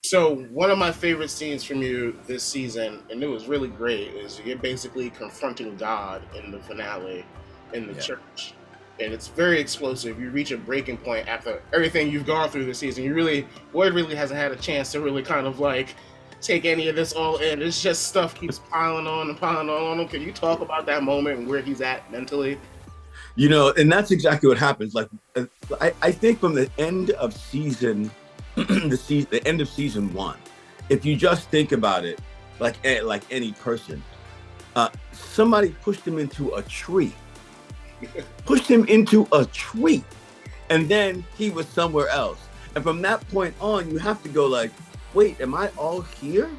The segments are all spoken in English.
So one of my favorite scenes from you this season, and it was really great, is you're basically confronting God in the finale in the Yeah. church. And it's very explosive. You reach a breaking point after everything you've gone through this season. Boyd really hasn't had a chance to really kind of like take any of this all in. It's just stuff keeps piling on and piling on him. Can you talk about that moment and where he's at mentally? And that's exactly what happens. Like, I think from the end of season, the end of season one, if you just think about it, like any person, somebody pushed him into a tree, and then he was somewhere else. And from that point on, you have to go like, wait, am I all here?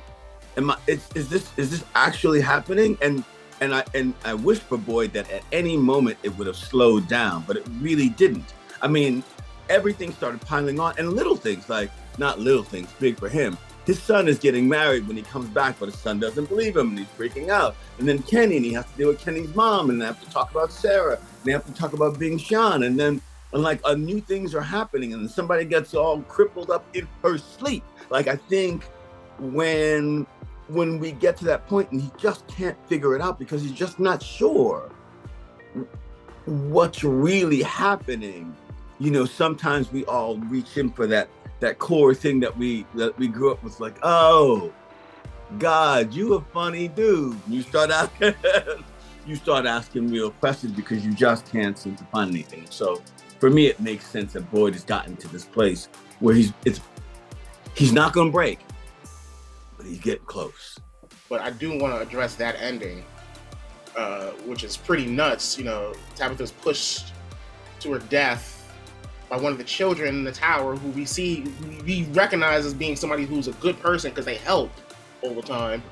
Is this actually happening? And I wish for Boyd that at any moment it would have slowed down, but it really didn't. I mean, everything started piling on, and little things, like not little things, big for him. His son is getting married when he comes back, but his son doesn't believe him, and he's freaking out. And then Kenny, and he has to deal with Kenny's mom, and they have to talk about Sarah, and they have to talk about being Sean, and then new things are happening, and somebody gets all crippled up in her sleep. Like, I think when we get to that point and he just can't figure it out because he's just not sure what's really happening. Sometimes we all reach in for that core thing that we grew up with, like, oh, God, you a funny dude. You start asking real questions because you just can't seem to find anything. So for me, it makes sense that Boyd has gotten to this place where he's not going to break, but he's getting close. But I do want to address that ending, which is pretty nuts. Tabitha's pushed to her death by one of the children in the tower, who we recognize as being somebody who's a good person because they help all the time.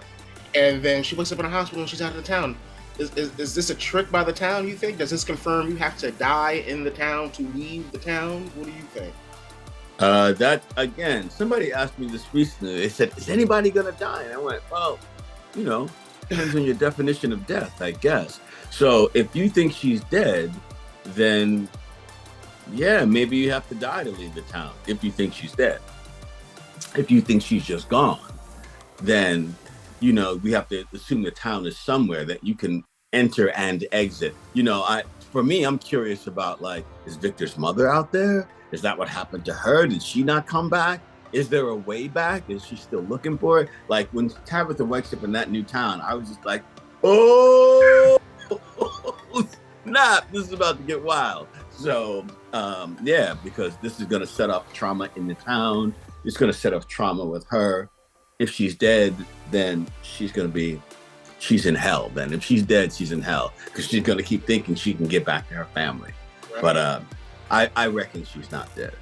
And then she wakes up in a hospital and she's out of the town. Is this a trick by the town, you think? Does this confirm you have to die in the town to leave the town? What do you think? That, again, somebody asked me this recently. They said, is anybody going to die? And I went, well, depends on your definition of death, I guess. So if you think she's dead, then yeah, maybe you have to die to leave the town if you think she's dead. If you think she's just gone, then, we have to assume the town is somewhere that you can enter and exit. For me, I'm curious about, like, is Victor's mother out there? Is that what happened to her? Did she not come back? Is there a way back? Is she still looking for it? Like, when Tabitha wakes up in that new town, I was just like, oh, snap, this is about to get wild. So, yeah, because this is going to set off trauma in the town. It's going to set off trauma with her. If she's dead, then she's in hell. Then if she's dead, she's in hell because she's going to keep thinking she can get back to her family. Right. But I reckon she's not dead.